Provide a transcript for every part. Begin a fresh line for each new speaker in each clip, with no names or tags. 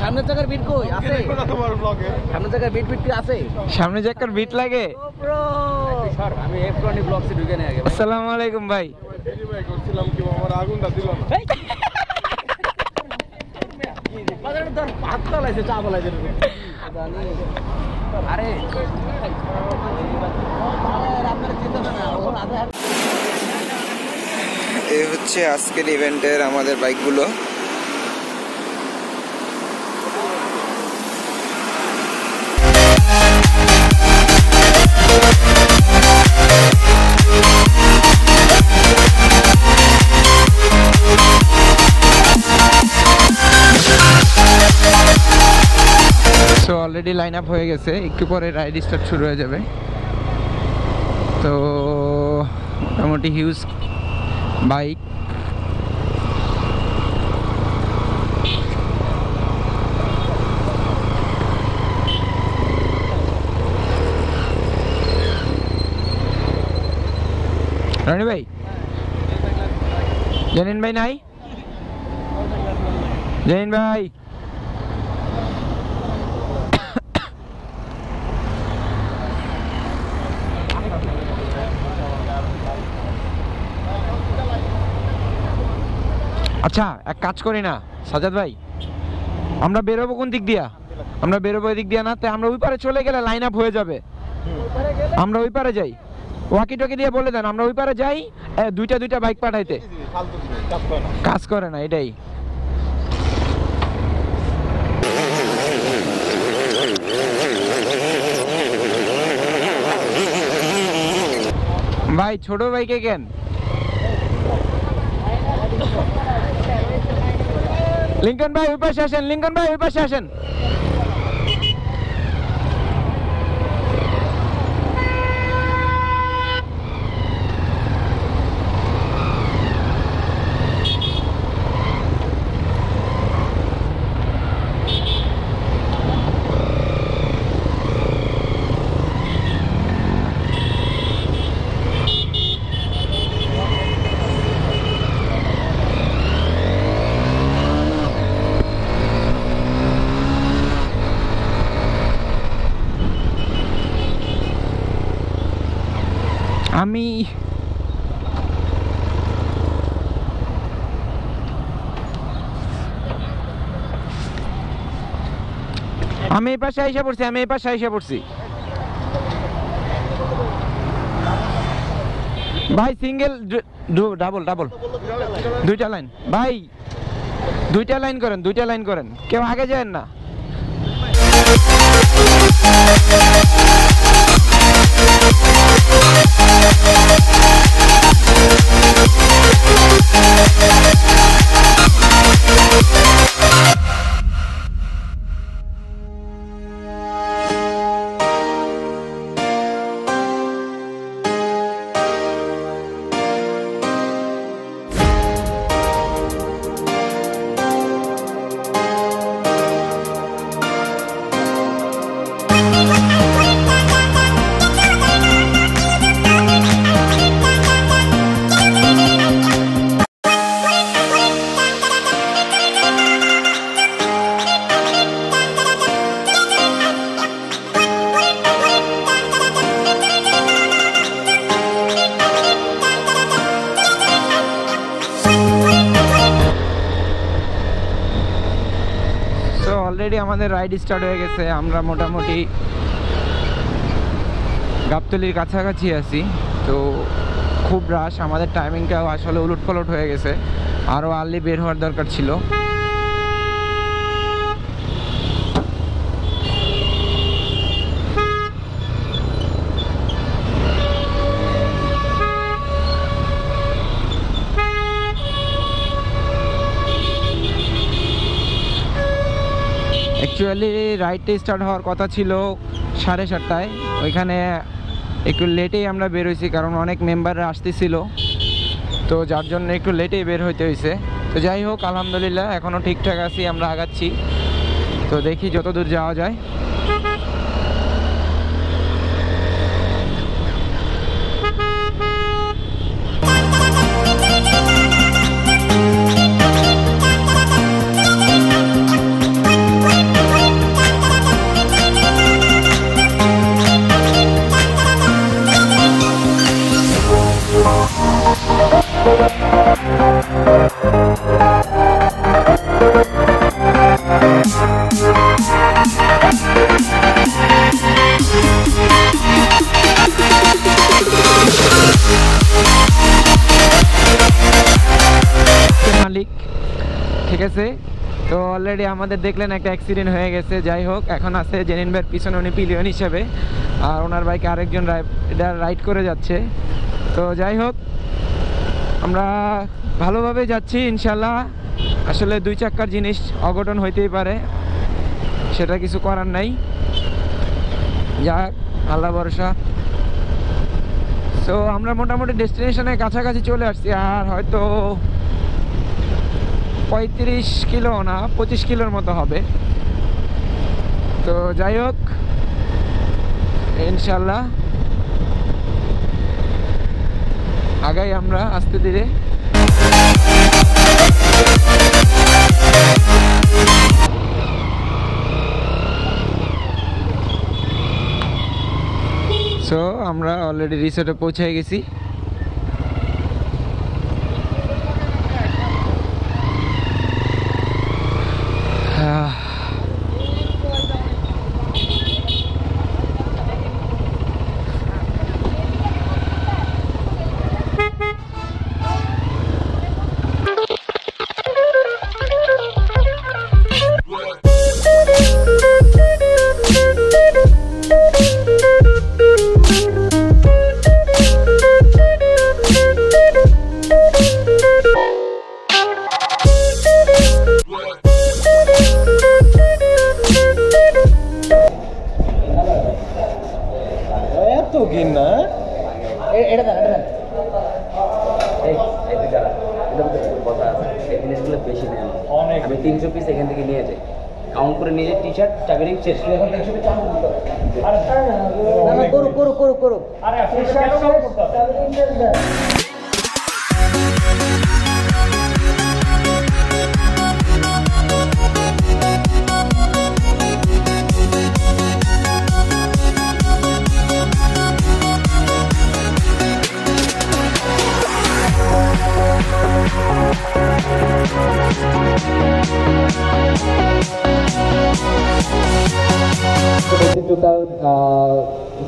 সামনের জায়গার বিট কই আছে? সামনের জায়গার বিট কি আছে?
সামনে জায়গার বিট লাগে।
আমি এফরনি ব্লগসে ঢুকে নেই আগে।
আসসালামু আলাইকুম ভাই।
করছিলাম কি আমার আগুনটা দিল না।
বাজারে তো হাত চালাইছে, চা বলাইছে। আরে আপনারা চিন্তা না, ওর আধা
এই হচ্ছে আজকের ইভেন্টের আমাদের বাইকগুলো। সো অলরেডি লাইন আপ হয়ে গেছে, একটু পরে রাইড স্টার্ট শুরু হয়ে যাবে। তো মোটামুটি হিউজ বাইক। রানি ভাই, জানিন ভাই নাই? জানিন ভাই আচ্ছা এক কাজ করি না সাজাদ ভাই, আমরা বেরোবো কোন দিক দিয়া? আমরা বেরোবো এদিক দিয়া না, তাই আমরা ওই পারে চলে গেলে লাইন আপ হয়ে যাবে। আমরা ওই পারে যাই, ওয়াকি টকি দিয়ে বলে দেন আমরা ওই পারে যাই, দুইটা বাইক পাঠাইতে। কাজ করে না এটাই। ভাই ছোট বাইকে কেন? লিঙ্কন ভাই ওই পাশে আসেন, লিঙ্কন ভাই ওই পাশে আসেন। আমি এই পাশে আইসা পড়ছি, আমি এই পাশে আইসা পড়ছি। ভাই সিঙ্গেল ডাবল ডাবল দুইটা লাইন ভাই, দুইটা লাইন করেন, কেউ আগে যান না। অলরেডি আমাদের রাইড স্টার্ট হয়ে গেছে। আমরা মোটামুটি গাবতলির কাছাকাছি আছি। তো খুব রাশ, আমাদের টাইমিংটাও আসলে উলটপালট হয়ে গেছে, আরও আর্লি বের হওয়ার দরকার ছিল। অ্যাকচুয়ালি রাইডটা স্টার্ট হওয়ার কথা ছিল 7:30টায়, ওইখানে একটু লেটেই আমরা বের হয়েছি, কারণ অনেক মেম্বাররা আসতেছিল, তো যার জন্য একটু লেটেই বের হইতে হয়েছে। তো যাই হোক আলহামদুলিল্লাহ এখনও ঠিকঠাক আছি, আমরা আগাচ্ছি। তো দেখি যতদূর যাওয়া যায়। অলরেডি আমাদের দেখলেন একটা অ্যাক্সিডেন্ট হয়ে গেছে। যাই হোক, এখন আছে জেনিন ভাইয়ের পিছনে, উনি পিলিয়ন হিসেবে, আর ওনার বাইকে আরেকজন রাইড করে যাচ্ছে। তো যাই হোক, আমরা ভালোভাবে যাচ্ছি ইনশাল্লাহ। আসলে 2 চাক্কার জিনিস অঘটন হইতেই পারে, সেটা কিছু করার নাই, যাক আল্লাহ ভরসা। সো আমরা মোটামুটি ডেস্টিনেশনের কাছাকাছি চলে আসছি, আর হয়তো 35 কিলো না 25 কিলোর মতো হবে। তো যাই হোক, ইনশাল্লাহ আগাই আমরা আস্তে ধীরে। সো আমরা অলরেডি রিসোর্টে পৌঁছে গেছি।
আমি 300 পিস এখান থেকে নিয়ে যাই, কাউন্ট করে নিয়ে যাই, টি শার্ট চাকরি শেষ করে এখন 300 পিস করো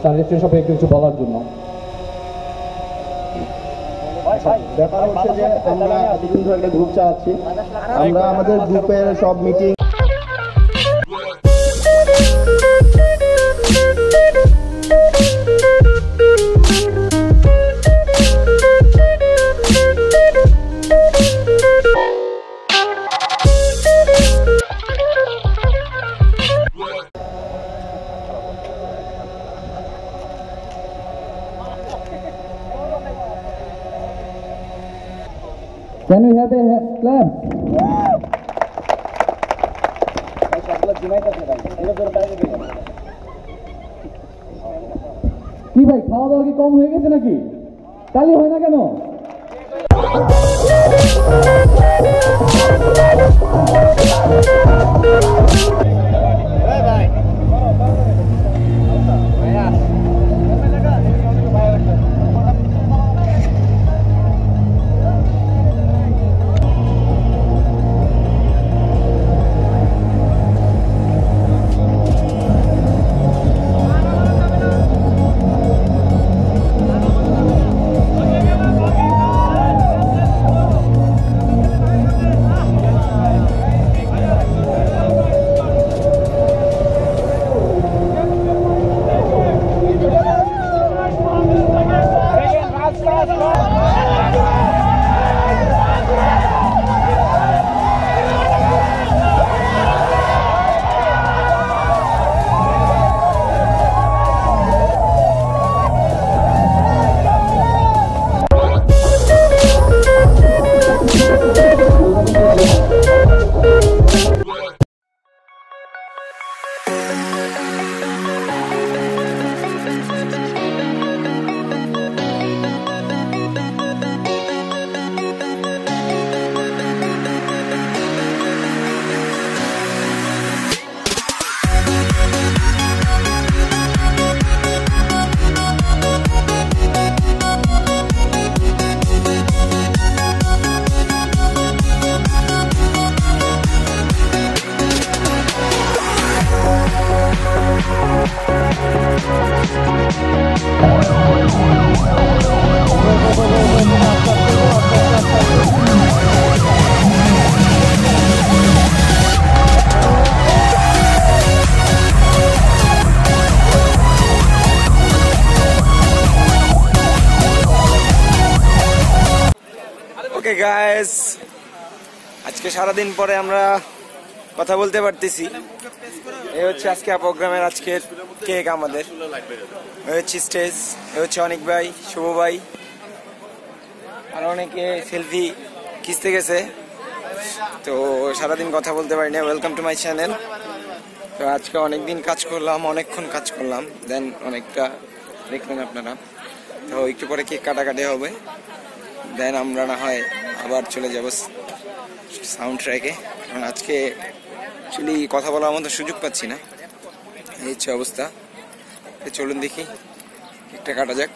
তার রেস্টুরেন্ট সম্পর্কে কিছু বলার জন্য।
ব্যাপার হচ্ছে যে আমরা এতদিন ধরে একটা গ্রুপ চালাচ্ছি, আমরা আমাদের গ্রুপের সব meeting
Can we have a clap? কি ভাই, খাওয়া দাওয়া কি কম হয়ে গেছে নাকি? তালি হয় না কেন?
গাইস, আজকে সারাদিন পরে আমরা কথা বলতে পারতেছি। এই হচ্ছে আজকে প্রোগ্রামের আজকের কেক আমাদের, এই হচ্ছে স্টেজ, এই হচ্ছে অনেক ভাই, শুভ ভাই, আর অনেকে সেলফি খিচতে গেছে। তো সারাদিন কথা বলতে পারি না। Welcome to my channel. তো আজকে অনেকদিন কাজ করলাম, অনেকক্ষণ কাজ করলাম, দেন অনেকটা দেখলেন আপনারা। তো একটু পরে কেক কাটাকাটি হবে, দেন আমরা না হয় আবার চলে যাব সাউন্ড ট্র্যাকে। কারণ আজকে অ্যাকচুয়ালি কথা বলার মতো সুযোগ পাচ্ছি না, এই হচ্ছে অবস্থা। চলুন দেখি কেকটা কাটা যাক।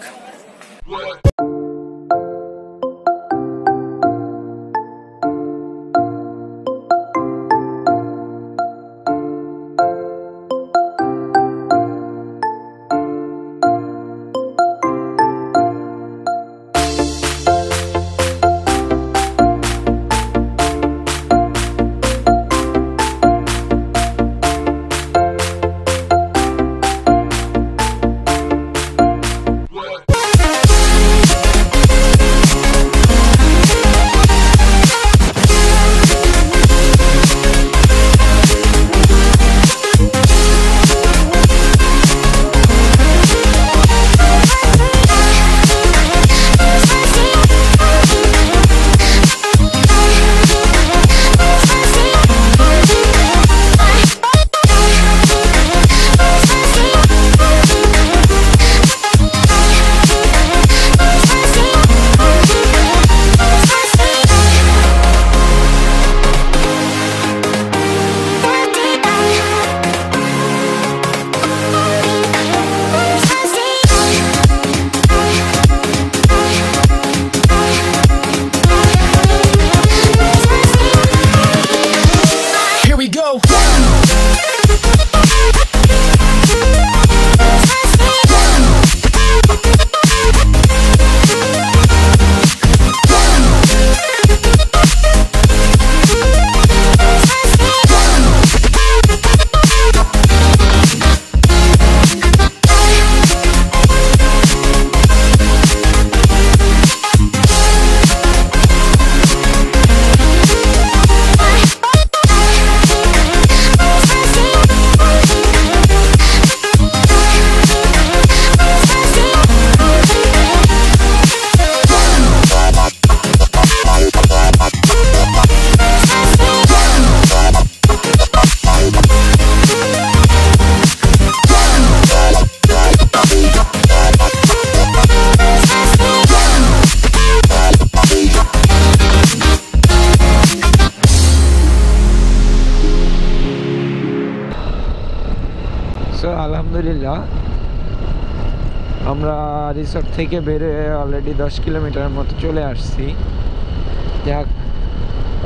আলহামদুলিল্লাহ আমরা রিসোর্ট থেকে বেরিয়ে অলরেডি 10 কিলোমিটার মতো চলে আসছি। যাক,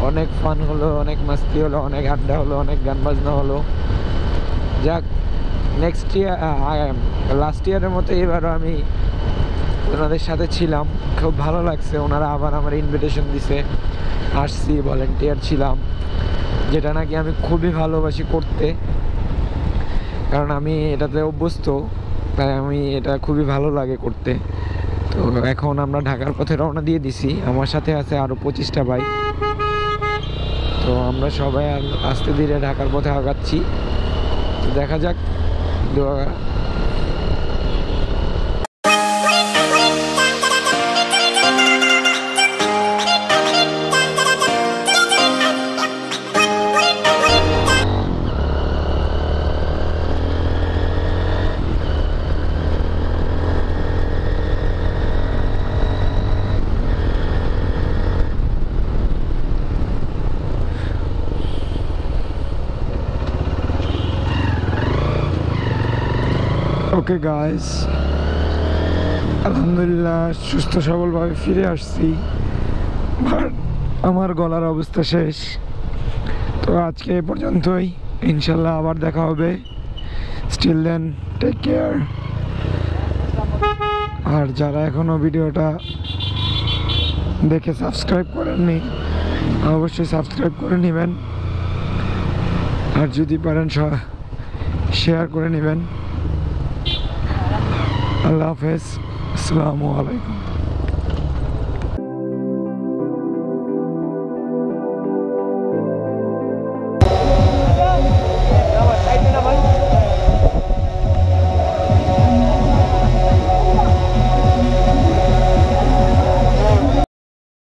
অনেক ফান হলো, অনেক মাস্তি হলো, অনেক আড্ডা হলো, অনেক গান বাজনা হলো। যাক, নেক্সট ইয়ার লাস্ট ইয়ারের মতো এবারও আমি ওনাদের সাথে ছিলাম, খুব ভালো লাগছে। ওনারা আবার আমার ইনভিটেশন দিছে, আসছি, ভলেন্টিয়ার ছিলাম, যেটা নাকি আমি খুবই ভালোবাসি করতে, কারণ আমি এটাতে অভ্যস্ত, তাই আমি এটা খুবই ভালো লাগে করতে। তো এখন আমরা ঢাকার পথে রওনা দিয়ে দিছি, আমার সাথে আছে আরও 25টা বাইক। তো আমরা সবাই আস্তে ধীরে ঢাকার পথে আগাচ্ছি। তো দেখা যাক। ওকে গাইস, আলহামদুলিল্লাহ সুস্থ সবলভাবে ফিরে আসছি, বাট আমার গলার অবস্থা শেষ। তো আজকে এ পর্যন্তই, ইনশাল্লাহ আবার দেখা হবে। Still then, take care. আর যারা এখনও ভিডিওটা দেখে সাবস্ক্রাইব করেননি, অবশ্যই সাবস্ক্রাইব করে নেবেন, আর যদি পারেন শেয়ার করে নেবেন। আল্লাহ হাফেজ, আসসালামু আলাইকুম।